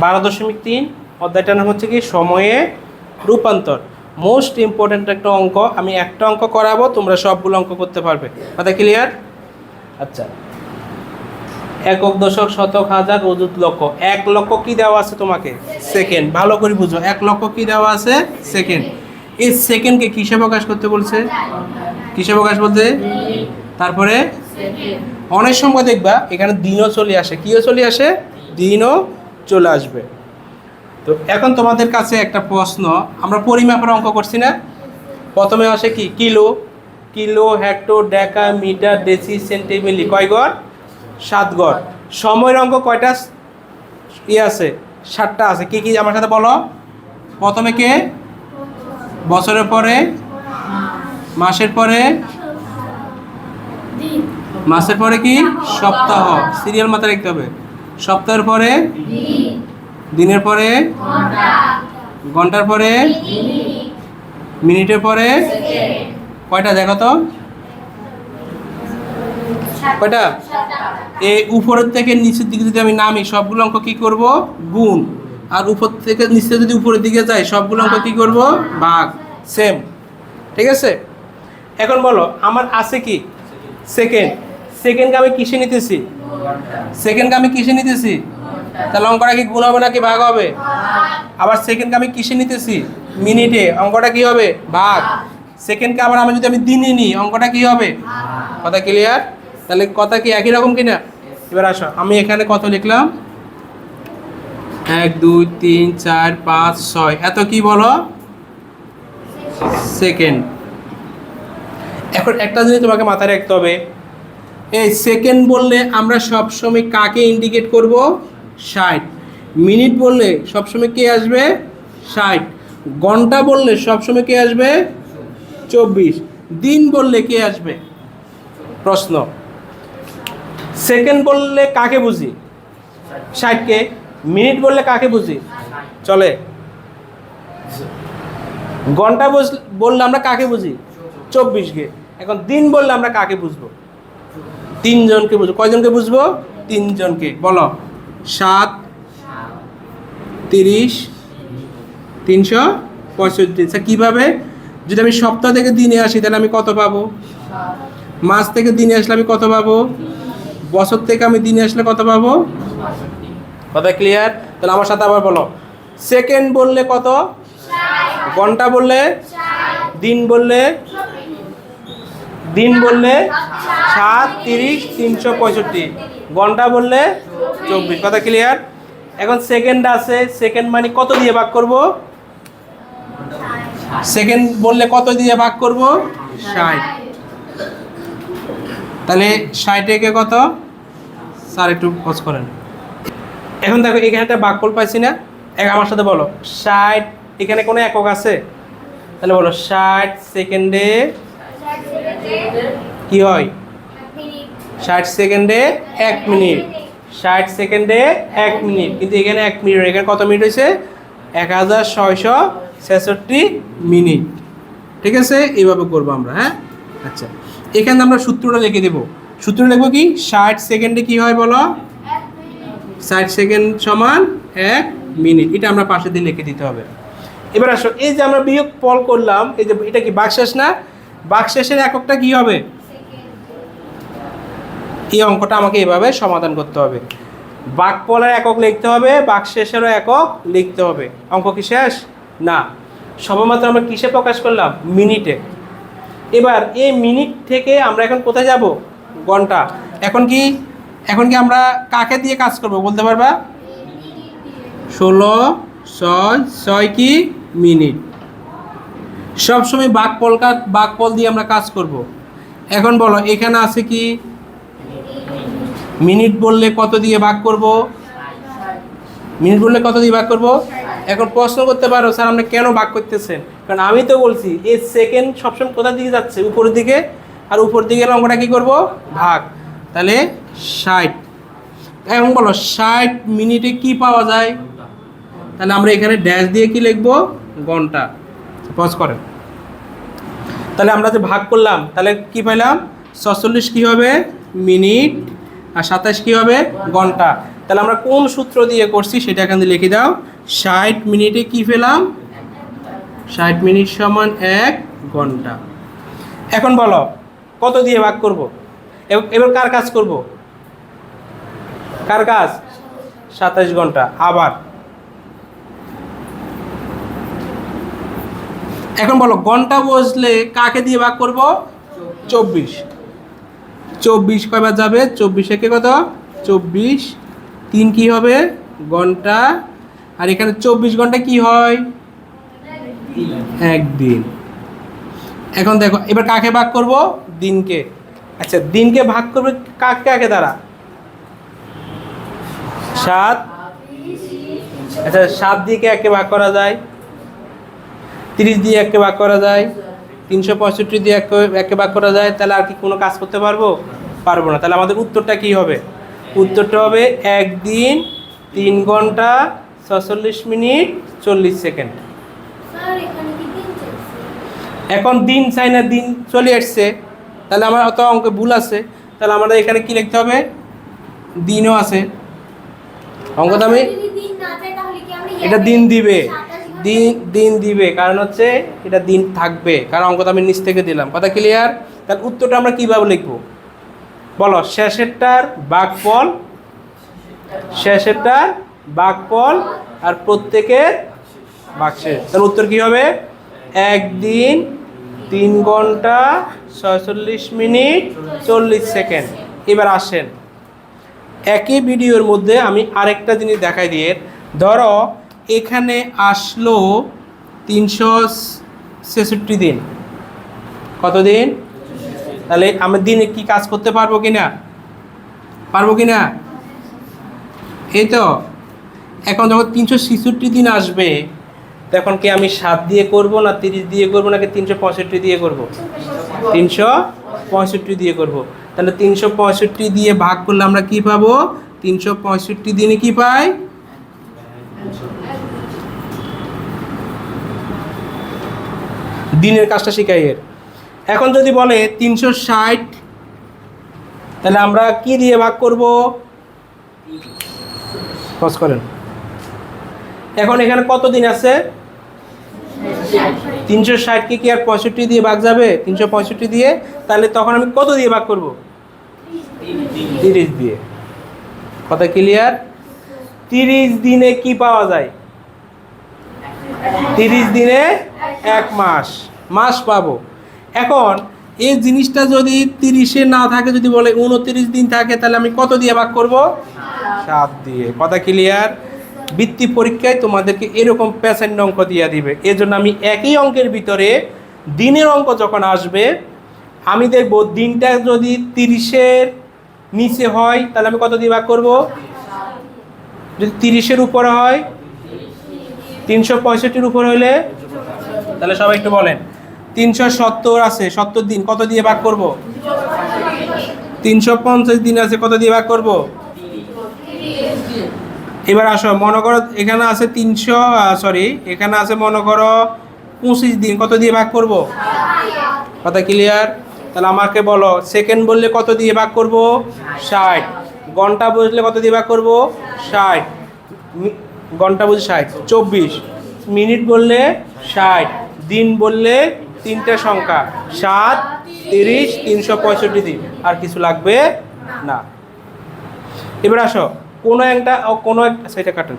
12.3 অধ্যায়টার নাম হচ্ছে কি সময়ে রূপান্তর। মোস্ট ইম্পর্ট্যান্ট একটা অঙ্ক। আমি একটা অঙ্ক করাবো, তোমরা সবগুলো অঙ্ক করতে পারবে। কথা ক্লিয়ার? আচ্ছা, একক, দশক, শতক, হাজার, অযুত, লক্ষ। 1 লক্ষ কি দেওয়া আছে তোমাকে? সেকেন্ড। ভালো করে বুঝো, 1 লক্ষ কি দেওয়া আছে? সেকেন্ড। এই সেকেন্ডকে কিসে প্রকাশ করতে বলছে? কিসে প্রকাশ বলতে? তারপরে অনেক সময় দেখবা এখানে দিনও চলে আসে। কিও চলে আসে? দিনও চলে আসবে। তো এখন তোমাদের কাছে একটা প্রশ্ন, আমরা পরিমাপের অঙ্ক করছি না? প্রথমে আসে কি? কিলো, কিলো, হেক্টর, ডেকা, মিটার, ডেসি, সেন্টিমিলি। কয় গড়? 7 গড়। সময়ের অঙ্ক কয়টা আছে? 7টা আছে। কি কি আমার সাথে বলো? প্রথমে কে? বছরের পরে, মাসের পরে, মাসের পরে কি? সপ্তাহ। সিরিয়াল মাথায় রাখতে হবে। সপ্তাহের পরে দিনের পরে, ঘন্টার পরে, মিনিটের পরে, কয়টা দেখো তো? কয়টা? এই উপরের থেকে নিচের দিকে যদি আমি নামি, সবগুলো অঙ্ক কি করব? গুণ। আর উপর থেকে নিচে যদি উপরের দিকে যাই, সবগুলো অঙ্ক কি করব? ভাগ। সেম। ঠিক আছে? এখন বলো, আমার আছে কি? সেকেন্ড। সেকেন্ডকে আমি কিসে নিতেছি? সেকেন্ডকে আমি কিসে নিতেছি? তাহলে অঙ্কটা কি গুণ হবে নাকি ভাগ হবে? আবার সেকেন্ডকে আমি কিসে নিতেছি? মিনিটে। অঙ্কটা কি হবে? ভাগ। সেকেন্ডকে আবার আমি যদি দিনে নিই, অঙ্কটা কি হবে? কথা ক্লিয়ার? তাহলে কথা কি একই রকম কিনা? এবার আসো, আমি এখানে কত লিখলাম? 1 2 3 4 5 6। এত কি বলো? সেকেন্ড। এখন একটা জিনিস তোমাকে মাথায় রাখতে হবে, এই সেকেন্ড বললে আমরা সবসময় কাকে ইন্ডিকেট করব? 60। মিনিট বললে সবসময় কে আসবে? 60। ঘন্টা বললে সবসময় কে আসবে? 24। দিন বললে কে আসবে? প্রশ্ন। সেকেন্ড বললে কাকে বুঝি? 60কে। মিনিট বললে কাকে বুঝি? চলে। ঘন্টা বললে আমরা কাকে বুঝি? 24কে। এখন দিন বললে আমরা কাকে বুঝবো? 3 জনকে বুঝবো। কয়জনকে বুঝবো? 3 জনকে। বলো। 7 30 365। কিভাবে? যদি আমি সপ্তাহ থেকে দিনে আসি তাহলে আমি কত পাবো? মাস থেকে দিনে আসলে আমি কত পাবো? বছর থেকে আমি দিনে আসলে কত পাবো? কথা ক্লিয়ার? তাহলে আমার সাথে আবার বলো। সেকেন্ড বললে কত? ঘন্টা বললে, দিন বললে, 7 30 365। ঘন্টা বললে 24। কথা ক্লিয়ার? এখন সেকেন্ড আছে, সেকেন্ড মানে কত দিয়ে ভাগ করব? সেকেন্ড বললে কত দিয়ে ভাগ করব? 60। তাহলে 60 কত? স্যার একটু পজ করেন। এখন দেখো এখানে একটা ভাগফল পাইছি না? আমার সাথে বলো। 60, এখানে কোনো একক আছে? তাহলে বলো 60 সেকেন্ডে কি হয়? 60 সেকেন্ডে 1 মিনিট। 60 সেকেন্ডে 1 মিনিট। কিন্তু এখানে 1 মিনিট, এখানে কত মিনিট হয়েছে? 1666 মিনিট। ঠিক আছে? এইভাবে করবো আমরা। হ্যাঁ, আচ্ছা, এখানে আমরা সূত্রটা লিখে দেবো। সূত্র লিখবো কি? 60 সেকেন্ডে কি হয় বলো? 60 সেকেন্ড সমান 1 মিনিট। এটা আমরা পাশে দিয়ে লিখে দিতে হবে। এবার আসো, এই যে আমরা বিয়োগ ফল করলাম, এই যে এটা কি ভাগশেষ না? ভাগশেষের এককটা কি হবে? এই অঙ্কটা আমাকে এভাবে সমাধান করতে হবে। ভাগফলের একক লিখতে হবে, ভাগশেষেরও একক লিখতে হবে। অঙ্ক কি শেষ? না। সবেমাত্র আমরা কিসে প্রকাশ করলাম? মিনিটে। এবার এই মিনিট থেকে আমরা এখন কোথায় যাব? ঘন্টা। এখন কি আমরা কাকে দিয়ে কাজ করব বলতে পারবা? 16 6 6 কি? মিনিট। সবসময় ভাগফল দিয়ে আমরা কাজ করব। এখন বলো, এখানে আছে কি? মিনিট বললে কত দিয়ে ভাগ করব? মিনিট বললে কত দিয়ে ভাগ করব? এখন প্রশ্ন করতে পারো, স্যার আপনি কেন ভাগ করতেছেন? কারণ আমি তো বলছি এই সেকেন্ড সবসময় কোথার দিকে যাচ্ছে? উপরের দিকে। আর উপর দিকে গেলে অঙ্কটা কী করবো? ভাগ। তাহলে 60। এখন বলো 60 মিনিটে কি পাওয়া যায়? তাহলে আমরা এখানে ড্যাশ দিয়ে কি লিখবো? ঘন্টা। পজ করেন। তাহলে আমরা যে ভাগ করলাম, তাহলে কি পেলাম? 46 কি হবে? মিনিট। আর 27 কি হবে? ঘন্টা। তাহলে আমরা কোন সূত্র দিয়ে করছি সেটা এখানে লিখে দাও। 60 মিনিটে কি পেলাম? 60 মিনিট সমান 1 ঘন্টা। এখন বলো কত দিয়ে ভাগ করব? এবার কার কাজ করব? কার কাজ? 27 ঘন্টা। আবার এখন বলো ঘন্টা বসলে কাকে দিয়ে ভাগ করব? 24। 24 কয়বার যাবে? 24 একে কত? 24। 3 কি হবে? ঘন্টা। আর এখানে 24 ঘন্টা কি হয়? একদিন। এখন দেখো এবার কাকে ভাগ করব? দিনকে। আচ্ছা দিনকে ভাগ করবে কাকে কাকে দ্বারা? 7। আচ্ছা 7 দিয়ে একে ভাগ করা যায়, 30 দিয়ে একে ভাগ করা যায়, 365 দিয়ে একে ভাগ করা যায়। তাহলে আর কি কোনো কাজ করতে পারবো? পারবো না। তাহলে আমাদের উত্তরটা কি হবে? উত্তরটা হবে 1 দিন 3 ঘন্টা 46 মিনিট 40 সেকেন্ড। এখন দিন চাই না, দিন চলে আসছে, তাহলে আমার অত অঙ্কে ভুল আছে। তাহলে আমাদের এখানে কি লিখতে হবে? দিনও আছে। অঙ্কটা আমি এটা দিন দিবে, দিন দিবে, কারণ হচ্ছে এটা দিন থাকবে, কারণ অঙ্কটা আমি নিচ থেকে দিলাম। কথা ক্লিয়ার? তাহলে উত্তরটা আমরা কিভাবে লিখবো বলো? শেষেরটার ভাগফল, শেষেরটার ভাগফল আর প্রত্যেকের ভাগশেষ। তাহলে উত্তর কি হবে? 1 দিন 3 ঘন্টা 46 মিনিট 40 সেকেন্ড। এবার আসেন একই ভিডিওর মধ্যে আমি আরেকটা জিনিস দেখাই দিয়ে। ধরো এখানে আসলো 366 দিন। কত দিন? তাহলে আমি দিনে কি কাজ করতে পারবো কিনা? পারবো কিনা? এই তো। এখন যখন 366 দিন আসবে তখন কি আমি 7 দিয়ে করব না 30 দিয়ে করব নাকি 365 দিয়ে করব? 365 দিয়ে করব। তাহলে 365 দিয়ে ভাগ করলে আমরা কি পাবো? 365 দিনে কি পাই? দিনের কাজটা শিখাই এর। এখন যদি বলে 360, তাহলে আমরা কি দিয়ে ভাগ করব? খরচ করেন। এখন এখানে কত দিন আছে? 360 কে কি আর 65 দিয়ে ভাগ যাবে? 365 দিয়ে। তাহলে তখন আমি কত দিয়ে ভাগ করব? 30 দিয়ে। কথা ক্লিয়ার? 30 দিনে কি পাওয়া যায়? 30 দিনে 1 মাস, মাস পাবো। এখন এই জিনিসটা যদি 30-এ না থাকে, যদি বলে 29 দিন থাকে, তাহলে আমি কত দিয়ে ভাগ করব? 7 দিয়ে। কথা ক্লিয়ার? বৃত্তি পরীক্ষায় তোমাদেরকে এরকম প্যাসেন্ট অঙ্ক দিয়ে দিবে। এজন্য আমি একই অঙ্কের ভিতরে দিনের অঙ্ক যখন আসবে আমি দেখব দিনটা যদি 30-এর নিচে হয় তাহলে আমি কত দিয়ে ভাগ করব? যদি 30-এর উপরে হয়, 365-র উপর হইলে, তাহলে সবাই একটু বলেন। 370 আছে, 70 দিন, কত দিয়ে ভাগ করব? 350 দিন আছে, কত দিয়ে ভাগ করব? এবার আসো, মনে করো এখানে আছে এখানে আছে মনে করো 25 দিন, কত দিয়ে ভাগ করব? কথা ক্লিয়ার? তাহলে আমাকে বলো সেকেন্ড বললে কত দিয়ে ভাগ করব? 60। ঘন্টা বুঝলে কত দিয়ে ভাগ করব? 60। ঘন্টা বুঝে 60। 24 মিনিট বললে 60। দিন বললে 3টে সংখ্যা 7, 30, 365 দিন। আর কিছু লাগবে না। এবার আসো কোনো একটা সেটা কাটেন।